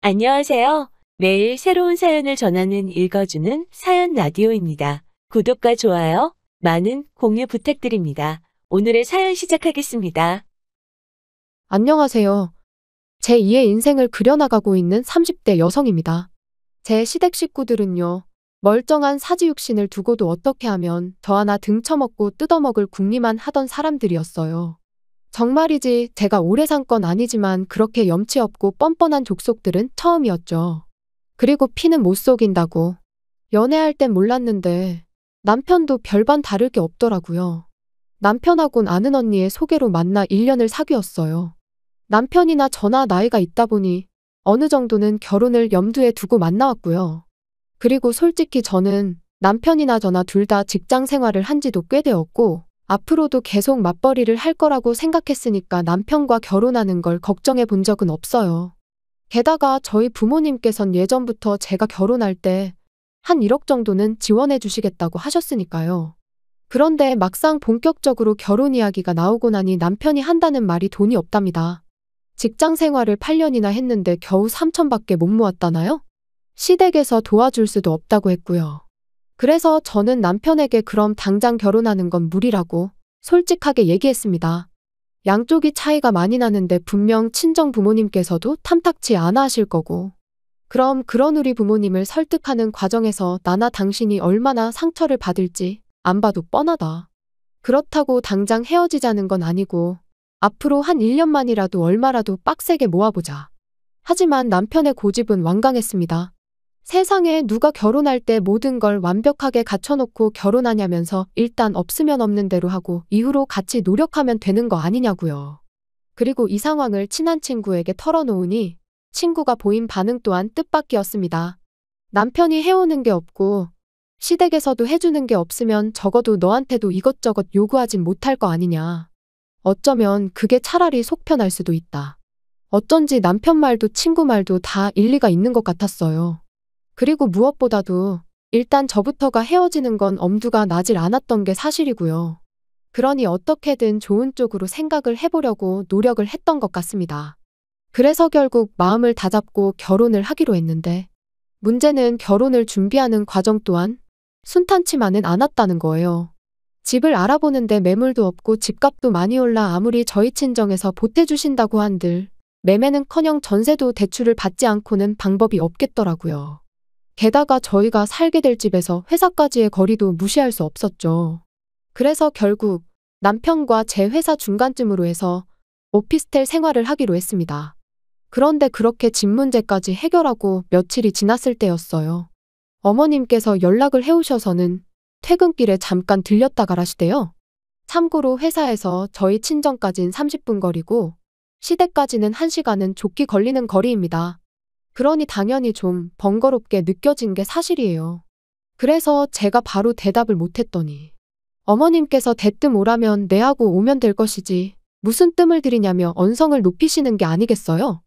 안녕하세요. 매일 새로운 사연을 전하는 읽어주는 사연 라디오입니다. 구독과 좋아요, 많은 공유 부탁드립니다. 오늘의 사연 시작하겠습니다. 안녕하세요. 제2의 인생을 그려나가고 있는 30대 여성입니다. 제 시댁 식구들은요, 멀쩡한 사지육신을 두고도 어떻게 하면 저 하나 등쳐먹고 뜯어먹을 궁리만 하던 사람들이었어요. 정말이지 제가 오래 산 건 아니지만 그렇게 염치 없고 뻔뻔한 족속들은 처음이었죠. 그리고 피는 못 속인다고. 연애할 땐 몰랐는데 남편도 별반 다를 게 없더라고요. 남편하곤 아는 언니의 소개로 만나 1년을 사귀었어요. 남편이나 저나 나이가 있다 보니 어느 정도는 결혼을 염두에 두고 만나왔고요. 그리고 솔직히 저는 남편이나 저나 둘 다 직장 생활을 한 지도 꽤 되었고 앞으로도 계속 맞벌이를 할 거라고 생각했으니까 남편과 결혼하는 걸 걱정해 본 적은 없어요. 게다가 저희 부모님께선 예전부터 제가 결혼할 때 한 1억 정도는 지원해 주시겠다고 하셨으니까요. 그런데 막상 본격적으로 결혼 이야기가 나오고 나니 남편이 한다는 말이 돈이 없답니다. 직장 생활을 8년이나 했는데 겨우 3천밖에 못 모았다나요? 시댁에서 도와줄 수도 없다고 했고요. 그래서 저는 남편에게 그럼 당장 결혼하는 건 무리라고 솔직하게 얘기했습니다. 양쪽이 차이가 많이 나는데 분명 친정 부모님께서도 탐탁치 않아 하실 거고. 그럼 그런 우리 부모님을 설득하는 과정에서 나나 당신이 얼마나 상처를 받을지 안 봐도 뻔하다. 그렇다고 당장 헤어지자는 건 아니고 앞으로 한 1년만이라도 얼마라도 빡세게 모아보자. 하지만 남편의 고집은 완강했습니다. 세상에 누가 결혼할 때 모든 걸 완벽하게 갖춰놓고 결혼하냐면서 일단 없으면 없는 대로 하고 이후로 같이 노력하면 되는 거 아니냐고요. 그리고 이 상황을 친한 친구에게 털어놓으니 친구가 보인 반응 또한 뜻밖이었습니다. 남편이 해오는 게 없고 시댁에서도 해주는 게 없으면 적어도 너한테도 이것저것 요구하진 못할 거 아니냐. 어쩌면 그게 차라리 속 편할 수도 있다. 어쩐지 남편 말도 친구 말도 다 일리가 있는 것 같았어요. 그리고 무엇보다도 일단 저부터가 헤어지는 건 엄두가 나질 않았던 게 사실이고요. 그러니 어떻게든 좋은 쪽으로 생각을 해보려고 노력을 했던 것 같습니다. 그래서 결국 마음을 다잡고 결혼을 하기로 했는데 문제는 결혼을 준비하는 과정 또한 순탄치만은 않았다는 거예요. 집을 알아보는데 매물도 없고 집값도 많이 올라 아무리 저희 친정에서 보태주신다고 한들 매매는커녕 전세도 대출을 받지 않고는 방법이 없겠더라고요. 게다가 저희가 살게 될 집에서 회사까지의 거리도 무시할 수 없었죠. 그래서 결국 남편과 제 회사 중간쯤으로 해서 오피스텔 생활을 하기로 했습니다. 그런데 그렇게 집 문제까지 해결하고 며칠이 지났을 때였어요. 어머님께서 연락을 해오셔서는 퇴근길에 잠깐 들렸다 가라시대요. 참고로 회사에서 저희 친정까진 30분 거리고 시댁까지는 1시간은 좋게 걸리는 거리입니다. 그러니 당연히 좀 번거롭게 느껴진 게 사실이에요. 그래서 제가 바로 대답을 못했더니 어머님께서 대뜸 오라면 네 하고 오면 될 것이지 무슨 뜸을 들이냐며 언성을 높이시는 게 아니겠어요?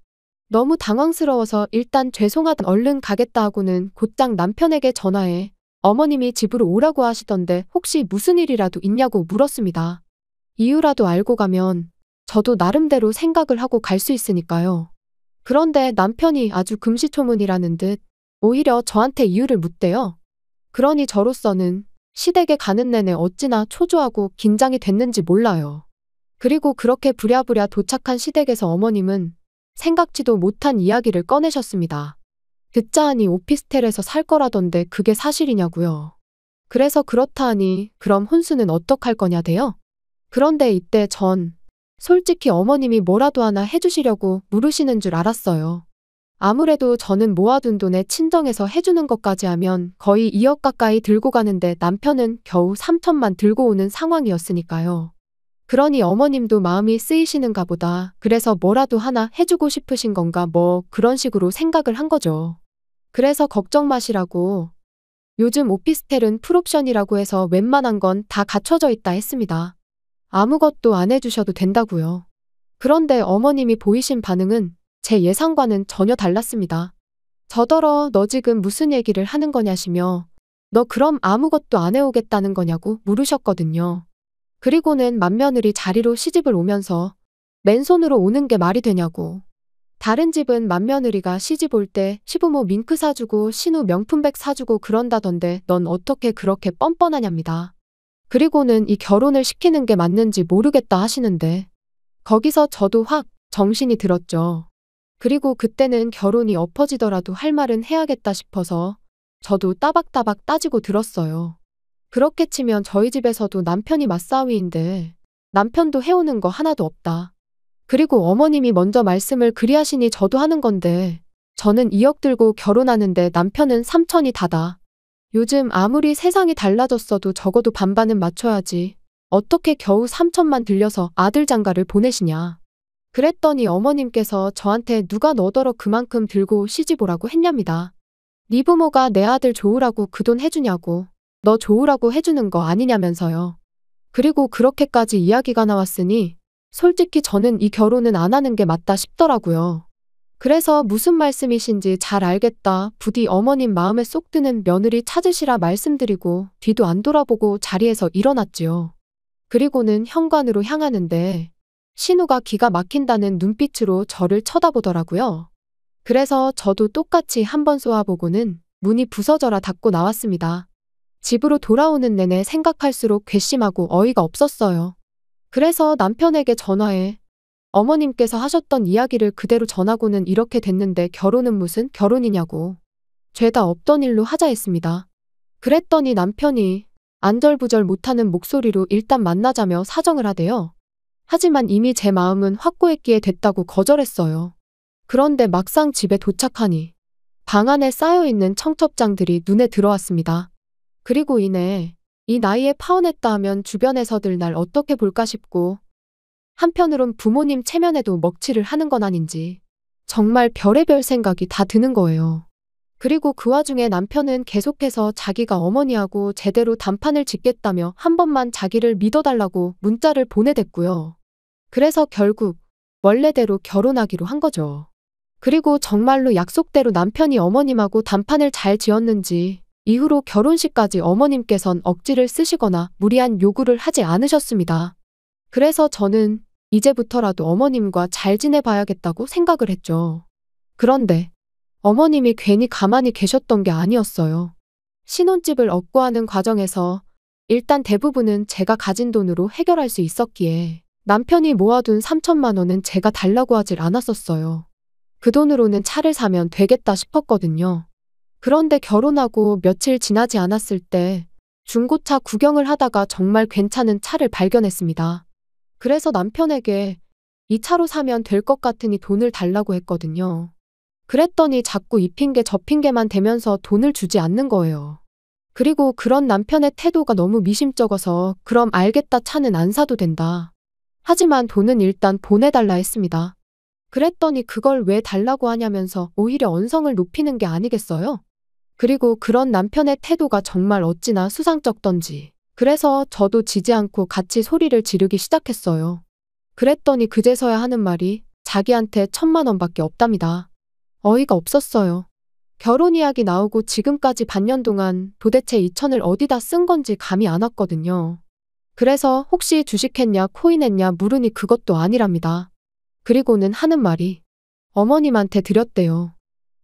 너무 당황스러워서 일단 죄송하다 얼른 가겠다 하고는 곧장 남편에게 전화해 어머님이 집으로 오라고 하시던데 혹시 무슨 일이라도 있냐고 물었습니다. 이유라도 알고 가면 저도 나름대로 생각을 하고 갈 수 있으니까요. 그런데 남편이 아주 금시초문이라는 듯 오히려 저한테 이유를 묻대요. 그러니 저로서는 시댁에 가는 내내 어찌나 초조하고 긴장이 됐는지 몰라요. 그리고 그렇게 부랴부랴 도착한 시댁에서 어머님은 생각지도 못한 이야기를 꺼내셨습니다. 듣자 하니 오피스텔에서 살 거라던데 그게 사실이냐고요. 그래서 그렇다 하니 그럼 혼수는 어떡할 거냐대요. 그런데 이때 전 솔직히 어머님이 뭐라도 하나 해주시려고 물으시는 줄 알았어요. 아무래도 저는 모아둔 돈에 친정에서 해주는 것까지 하면 거의 2억 가까이 들고 가는데 남편은 겨우 3천만 들고 오는 상황이었으니까요. 그러니 어머님도 마음이 쓰이시는가 보다. 그래서 뭐라도 하나 해주고 싶으신 건가 뭐 그런 식으로 생각을 한 거죠. 그래서 걱정 마시라고 요즘 오피스텔은 풀옵션이라고 해서 웬만한 건 다 갖춰져 있다 했습니다. 아무것도 안 해주셔도 된다고요. 그런데 어머님이 보이신 반응은 제 예상과는 전혀 달랐습니다. 저더러 너 지금 무슨 얘기를 하는 거냐시며 너 그럼 아무것도 안 해오겠다는 거냐고 물으셨거든요. 그리고는 맏며느리 자리로 시집을 오면서 맨손으로 오는 게 말이 되냐고 다른 집은 맏며느리가 시집 올 때 시부모 밍크 사주고 신우 명품백 사주고 그런다던데 넌 어떻게 그렇게 뻔뻔하냐입니다. 그리고는 이 결혼을 시키는 게 맞는지 모르겠다 하시는데 거기서 저도 확 정신이 들었죠. 그리고 그때는 결혼이 엎어지더라도 할 말은 해야겠다 싶어서 저도 따박따박 따지고 들었어요. 그렇게 치면 저희 집에서도 남편이 맞사위인데 남편도 해오는 거 하나도 없다. 그리고 어머님이 먼저 말씀을 그리 하시니 저도 하는 건데 저는 2억 들고 결혼하는데 남편은 3천이 다다. 요즘 아무리 세상이 달라졌어도 적어도 반반은 맞춰야지. 어떻게 겨우 3천만 들려서 아들 장가를 보내시냐. 그랬더니 어머님께서 저한테 누가 너더러 그만큼 들고 시집 오라고 했냐입니다. 네 부모가 내 아들 좋으라고 그 돈 해주냐고. 너 좋으라고 해주는 거 아니냐면서요. 그리고 그렇게까지 이야기가 나왔으니 솔직히 저는 이 결혼은 안 하는 게 맞다 싶더라고요. 그래서 무슨 말씀이신지 잘 알겠다. 부디 어머님 마음에 쏙 드는 며느리 찾으시라 말씀드리고 뒤도 안 돌아보고 자리에서 일어났지요. 그리고는 현관으로 향하는데 신우가 기가 막힌다는 눈빛으로 저를 쳐다보더라고요. 그래서 저도 똑같이 한번 쏘아보고는 문이 부서져라 닫고 나왔습니다. 집으로 돌아오는 내내 생각할수록 괘씸하고 어이가 없었어요. 그래서 남편에게 전화해 어머님께서 하셨던 이야기를 그대로 전하고는 이렇게 됐는데 결혼은 무슨 결혼이냐고. 죄다 없던 일로 하자 했습니다. 그랬더니 남편이 안절부절 못하는 목소리로 일단 만나자며 사정을 하대요. 하지만 이미 제 마음은 확고했기에 됐다고 거절했어요. 그런데 막상 집에 도착하니 방 안에 쌓여있는 청첩장들이 눈에 들어왔습니다. 그리고 이내 이 나이에 파혼했다 하면 주변에서들 날 어떻게 볼까 싶고 한편으론 부모님 체면에도 먹칠을 하는 건 아닌지 정말 별의별 생각이 다 드는 거예요. 그리고 그 와중에 남편은 계속해서 자기가 어머니하고 제대로 단판을 짓겠다며 한 번만 자기를 믿어달라고 문자를 보내댔고요. 그래서 결국 원래대로 결혼하기로 한 거죠. 그리고 정말로 약속대로 남편이 어머님하고 단판을 잘 지었는지 이후로 결혼식까지 어머님께선 억지를 쓰시거나 무리한 요구를 하지 않으셨습니다. 그래서 저는 이제부터라도 어머님과 잘 지내봐야겠다고 생각을 했죠. 그런데 어머님이 괜히 가만히 계셨던 게 아니었어요. 신혼집을 얻고 하는 과정에서 일단 대부분은 제가 가진 돈으로 해결할 수 있었기에 남편이 모아둔 3천만 원은 제가 달라고 하질 않았었어요. 그 돈으로는 차를 사면 되겠다 싶었거든요. 그런데 결혼하고 며칠 지나지 않았을 때 중고차 구경을 하다가 정말 괜찮은 차를 발견했습니다. 그래서 남편에게 이 차로 사면 될 것 같으니 돈을 달라고 했거든요. 그랬더니 자꾸 이 핑계 저 핑계만 대면서 돈을 주지 않는 거예요. 그리고 그런 남편의 태도가 너무 미심쩍어서 그럼 알겠다 차는 안 사도 된다. 하지만 돈은 일단 보내달라 했습니다. 그랬더니 그걸 왜 달라고 하냐면서 오히려 언성을 높이는 게 아니겠어요? 그리고 그런 남편의 태도가 정말 어찌나 수상쩍던지. 그래서 저도 지지 않고 같이 소리를 지르기 시작했어요. 그랬더니 그제서야 하는 말이 자기한테 1,000만 원밖에 없답니다. 어이가 없었어요. 결혼 이야기 나오고 지금까지 반년 동안 도대체 2천을 어디다 쓴 건지 감이 안 왔거든요. 그래서 혹시 주식했냐 코인했냐 물으니 그것도 아니랍니다. 그리고는 하는 말이 어머님한테 드렸대요.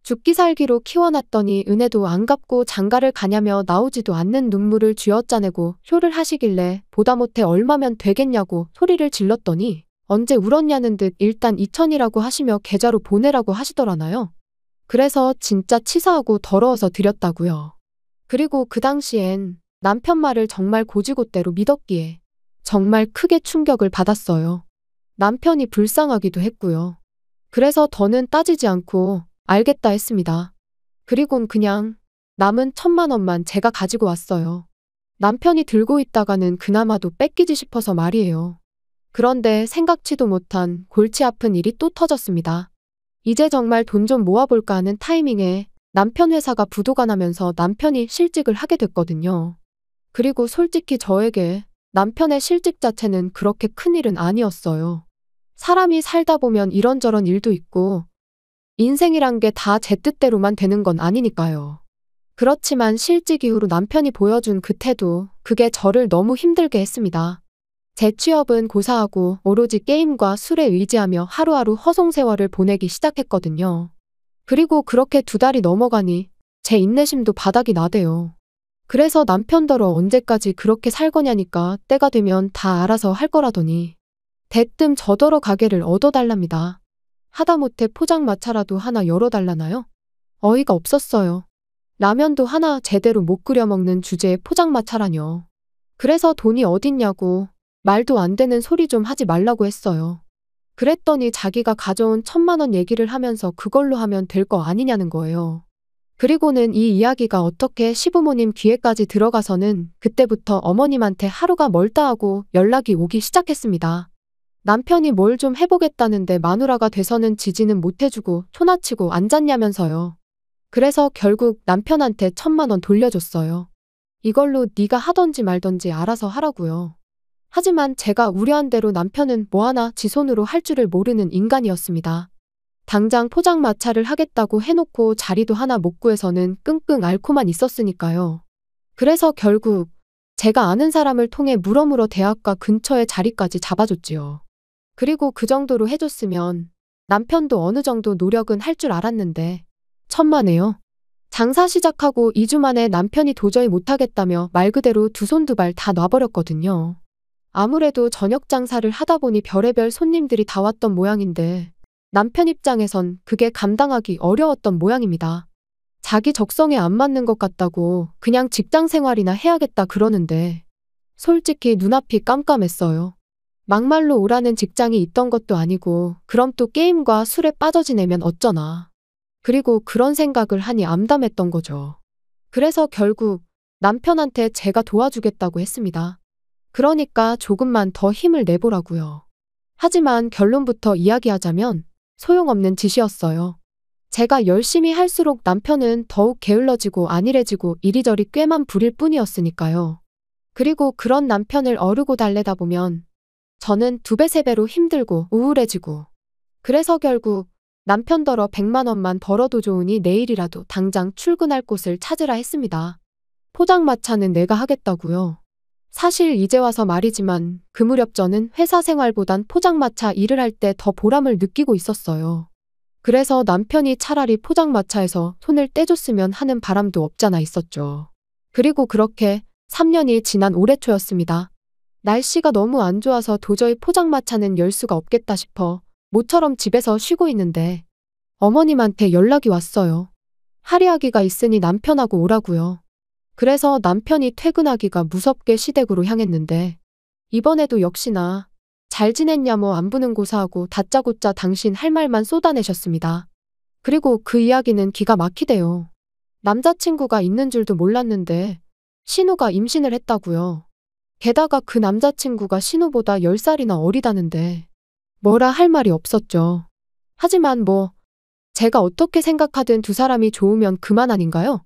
죽기 살기로 키워놨더니 은혜도 안 갚고 장가를 가냐며 나오지도 않는 눈물을 쥐어짜내고 효를 하시길래 보다 못해 얼마면 되겠냐고 소리를 질렀더니 언제 울었냐는 듯 일단 2천이라고 하시며 계좌로 보내라고 하시더라나요. 그래서 진짜 치사하고 더러워서 드렸다고요. 그리고 그 당시엔 남편 말을 정말 고지고대로 믿었기에 정말 크게 충격을 받았어요. 남편이 불쌍하기도 했고요. 그래서 더는 따지지 않고 알겠다 했습니다. 그리곤 그냥 남은 1,000만 원만 제가 가지고 왔어요. 남편이 들고 있다가는 그나마도 뺏기지 싶어서 말이에요. 그런데 생각지도 못한 골치 아픈 일이 또 터졌습니다. 이제 정말 돈 좀 모아볼까 하는 타이밍에 남편 회사가 부도가 나면서 남편이 실직을 하게 됐거든요. 그리고 솔직히 저에게 남편의 실직 자체는 그렇게 큰 일은 아니었어요. 사람이 살다 보면 이런저런 일도 있고 인생이란 게 다 제 뜻대로만 되는 건 아니니까요. 그렇지만 실직 이후로 남편이 보여준 그 태도, 그게 저를 너무 힘들게 했습니다. 제 취업은 고사하고 오로지 게임과 술에 의지하며 하루하루 허송세월을 보내기 시작했거든요. 그리고 그렇게 2달이 넘어가니 제 인내심도 바닥이 나대요. 그래서 남편더러 언제까지 그렇게 살 거냐니까 때가 되면 다 알아서 할 거라더니 대뜸 저더러 가게를 얻어달랍니다. 하다못해 포장마차라도 하나 열어달라나요? 어이가 없었어요. 라면도 하나 제대로 못 끓여 먹는 주제에 포장마차라뇨. 그래서 돈이 어딨냐고 말도 안 되는 소리 좀 하지 말라고 했어요. 그랬더니 자기가 가져온 1,000만 원 얘기를 하면서 그걸로 하면 될 거 아니냐는 거예요. 그리고는 이 이야기가 어떻게 시부모님 귀에까지 들어가서는 그때부터 어머님한테 하루가 멀다 하고 연락이 오기 시작했습니다. 남편이 뭘 좀 해보겠다는데 마누라가 돼서는 지지는 못해주고 초나치고 앉았냐면서요. 그래서 결국 남편한테 1,000만 원 돌려줬어요. 이걸로 네가 하던지 말던지 알아서 하라고요. 하지만 제가 우려한 대로 남편은 뭐 하나 지 손으로 할 줄을 모르는 인간이었습니다. 당장 포장마차를 하겠다고 해놓고 자리도 하나 못 구해서는 끙끙 앓고만 있었으니까요. 그래서 결국 제가 아는 사람을 통해 물어물어 대학가 근처에 자리까지 잡아줬지요. 그리고 그 정도로 해줬으면 남편도 어느 정도 노력은 할 줄 알았는데 천만에요. 장사 시작하고 2주 만에 남편이 도저히 못하겠다며 말 그대로 두 손 두 발 다 놔버렸거든요. 아무래도 저녁 장사를 하다 보니 별의별 손님들이 다 왔던 모양인데 남편 입장에선 그게 감당하기 어려웠던 모양입니다. 자기 적성에 안 맞는 것 같다고 그냥 직장 생활이나 해야겠다 그러는데 솔직히 눈앞이 깜깜했어요. 막말로 오라는 직장이 있던 것도 아니고 그럼 또 게임과 술에 빠져 지내면 어쩌나. 그리고 그런 생각을 하니 암담했던 거죠. 그래서 결국 남편한테 제가 도와주겠다고 했습니다. 그러니까 조금만 더 힘을 내보라고요. 하지만 결론부터 이야기하자면 소용없는 짓이었어요. 제가 열심히 할수록 남편은 더욱 게을러지고 안일해지고 이리저리 꾀만 부릴 뿐이었으니까요. 그리고 그런 남편을 어르고 달래다 보면 저는 2배, 3배로 힘들고 우울해지고 그래서 결국 남편더러 100만 원만 벌어도 좋으니 내일이라도 당장 출근할 곳을 찾으라 했습니다. 포장마차는 내가 하겠다고요. 사실 이제 와서 말이지만 그 무렵 저는 회사 생활보단 포장마차 일을 할 때 더 보람을 느끼고 있었어요. 그래서 남편이 차라리 포장마차에서 손을 떼줬으면 하는 바람도 없잖아 있었죠. 그리고 그렇게 3년이 지난 올해 초였습니다. 날씨가 너무 안 좋아서 도저히 포장마차는 열 수가 없겠다 싶어 모처럼 집에서 쉬고 있는데 어머님한테 연락이 왔어요. 할이하기가 있으니 남편하고 오라고요. 그래서 남편이 퇴근하기가 무섭게 시댁으로 향했는데 이번에도 역시나 잘 지냈냐 뭐 안부는 고사하고 다짜고짜 당신 할 말만 쏟아내셨습니다. 그리고 그 이야기는 기가 막히대요. 남자친구가 있는 줄도 몰랐는데 신우가 임신을 했다고요. 게다가 그 남자친구가 신우보다 10살이나 어리다는데 뭐라 할 말이 없었죠. 하지만 뭐 제가 어떻게 생각하든 두 사람이 좋으면 그만 아닌가요?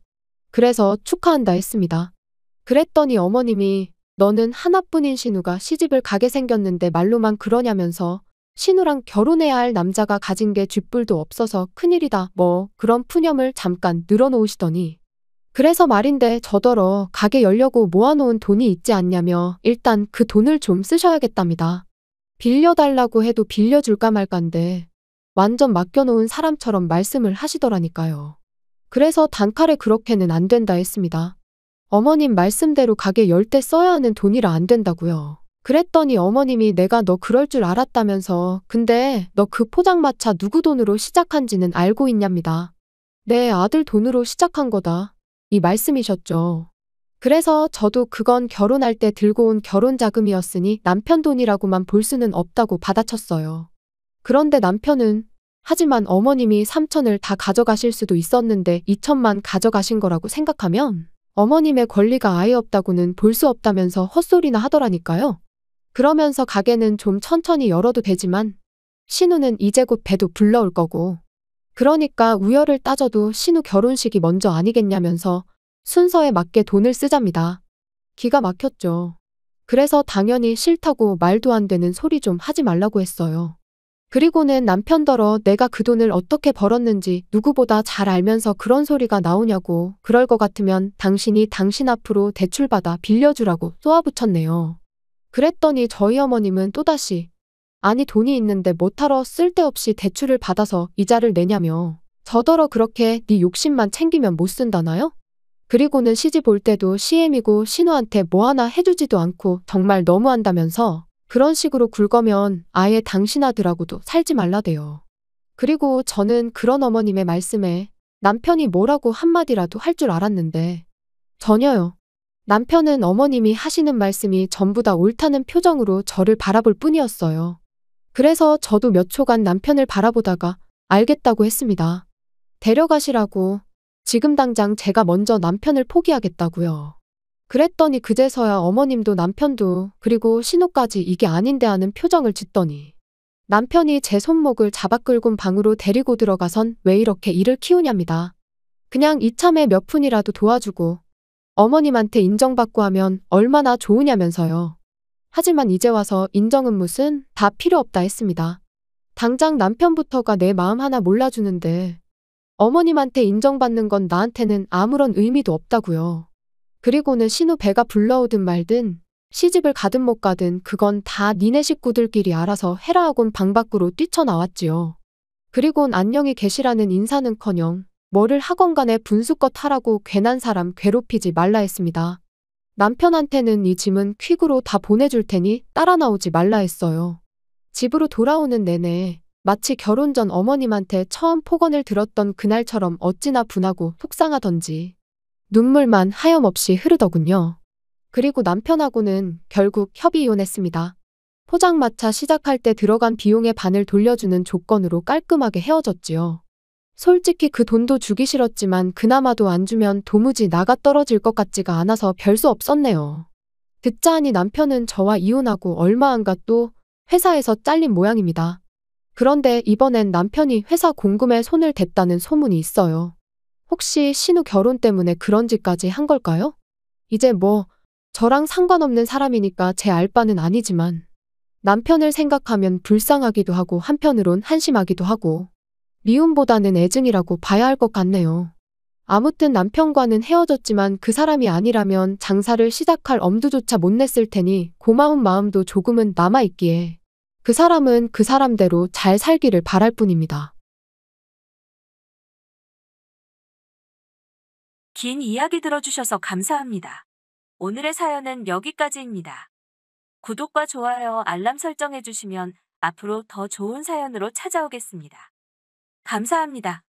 그래서 축하한다 했습니다. 그랬더니 어머님이 너는 하나뿐인 신우가 시집을 가게 생겼는데 말로만 그러냐면서 신우랑 결혼해야 할 남자가 가진 게 쥐뿔도 없어서 큰일이다 뭐 그런 푸념을 잠깐 늘어놓으시더니 그래서 말인데 저더러 가게 열려고 모아놓은 돈이 있지 않냐며 일단 그 돈을 좀 쓰셔야겠답니다. 빌려달라고 해도 빌려줄까 말까인데 완전 맡겨놓은 사람처럼 말씀을 하시더라니까요. 그래서 단칼에 그렇게는 안 된다 했습니다. 어머님 말씀대로 가게 열 때 써야 하는 돈이라 안 된다고요. 그랬더니 어머님이 내가 너 그럴 줄 알았다면서 근데 너 그 포장마차 누구 돈으로 시작한지는 알고 있냐입니다. 내 아들 돈으로 시작한 거다. 이 말씀이셨죠. 그래서 저도 그건 결혼할 때 들고 온 결혼자금이었으니 남편 돈이라고만 볼 수는 없다고 받아쳤어요. 그런데 남편은 하지만 어머님이 3천을 다 가져가실 수도 있었는데 2천만 가져가신 거라고 생각하면 어머님의 권리가 아예 없다고는 볼 수 없다면서 헛소리나 하더라니까요. 그러면서 가게는 좀 천천히 열어도 되지만 신우는 이제 곧 배도 불러올 거고 그러니까 우열을 따져도 신우 결혼식이 먼저 아니겠냐면서 순서에 맞게 돈을 쓰잡니다. 기가 막혔죠. 그래서 당연히 싫다고 말도 안 되는 소리 좀 하지 말라고 했어요. 그리고는 남편더러 내가 그 돈을 어떻게 벌었는지 누구보다 잘 알면서 그런 소리가 나오냐고 그럴 것 같으면 당신이 당신 앞으로 대출받아 빌려주라고 쏘아붙였네요. 그랬더니 저희 어머님은 또다시 아니 돈이 있는데 뭐하러 쓸데없이 대출을 받아서 이자를 내냐며 저더러 그렇게 네 욕심만 챙기면 못 쓴다나요? 그리고는 시집 올 때도 시엠이고 신우한테 뭐 하나 해주지도 않고 정말 너무한다면서 그런 식으로 굴거면 아예 당신 아들하고도 살지 말라대요. 그리고 저는 그런 어머님의 말씀에 남편이 뭐라고 한마디라도 할 줄 알았는데 전혀요. 남편은 어머님이 하시는 말씀이 전부 다 옳다는 표정으로 저를 바라볼 뿐이었어요. 그래서 저도 몇 초간 남편을 바라보다가 알겠다고 했습니다. 데려가시라고. 지금 당장 제가 먼저 남편을 포기하겠다고요. 그랬더니 그제서야 어머님도 남편도 그리고 신우까지 이게 아닌데 하는 표정을 짓더니 남편이 제 손목을 잡아 끌고 방으로 데리고 들어가선 왜 이렇게 일을 키우냐입니다. 그냥 이참에 몇 푼이라도 도와주고 어머님한테 인정받고 하면 얼마나 좋으냐면서요. 하지만 이제 와서 인정은 무슨 다 필요 없다 했습니다. 당장 남편부터가 내 마음 하나 몰라주는데 어머님한테 인정받는 건 나한테는 아무런 의미도 없다고요. 그리고는 신우 배가 불러오든 말든 시집을 가든 못 가든 그건 다 니네 식구들끼리 알아서 해라 하곤 방 밖으로 뛰쳐나왔지요. 그리곤 안녕히 계시라는 인사는커녕 뭐를 하건 간에 분수껏 하라고 괜한 사람 괴롭히지 말라 했습니다. 남편한테는 이 짐은 퀵으로 다 보내줄 테니 따라 나오지 말라 했어요. 집으로 돌아오는 내내 마치 결혼 전 어머님한테 처음 폭언을 들었던 그날처럼 어찌나 분하고 속상하던지 눈물만 하염없이 흐르더군요. 그리고 남편하고는 결국 협의 이혼했습니다. 포장마차 시작할 때 들어간 비용의 반을 돌려주는 조건으로 깔끔하게 헤어졌지요. 솔직히 그 돈도 주기 싫었지만 그나마도 안 주면 도무지 나가 떨어질 것 같지가 않아서 별 수 없었네요. 듣자 하니 남편은 저와 이혼하고 얼마 안 가 또 회사에서 잘린 모양입니다. 그런데 이번엔 남편이 회사 공금에 손을 댔다는 소문이 있어요. 혹시 신우 결혼 때문에 그런 짓까지 한 걸까요? 이제 뭐 저랑 상관없는 사람이니까 제 알 바는 아니지만 남편을 생각하면 불쌍하기도 하고 한편으론 한심하기도 하고 미움보다는 애증이라고 봐야 할 것 같네요. 아무튼 남편과는 헤어졌지만 그 사람이 아니라면 장사를 시작할 엄두조차 못 냈을 테니 고마운 마음도 조금은 남아있기에 그 사람은 그 사람대로 잘 살기를 바랄 뿐입니다. 긴 이야기 들어주셔서 감사합니다. 오늘의 사연은 여기까지입니다. 구독과 좋아요, 알람 설정해주시면 앞으로 더 좋은 사연으로 찾아오겠습니다. 감사합니다.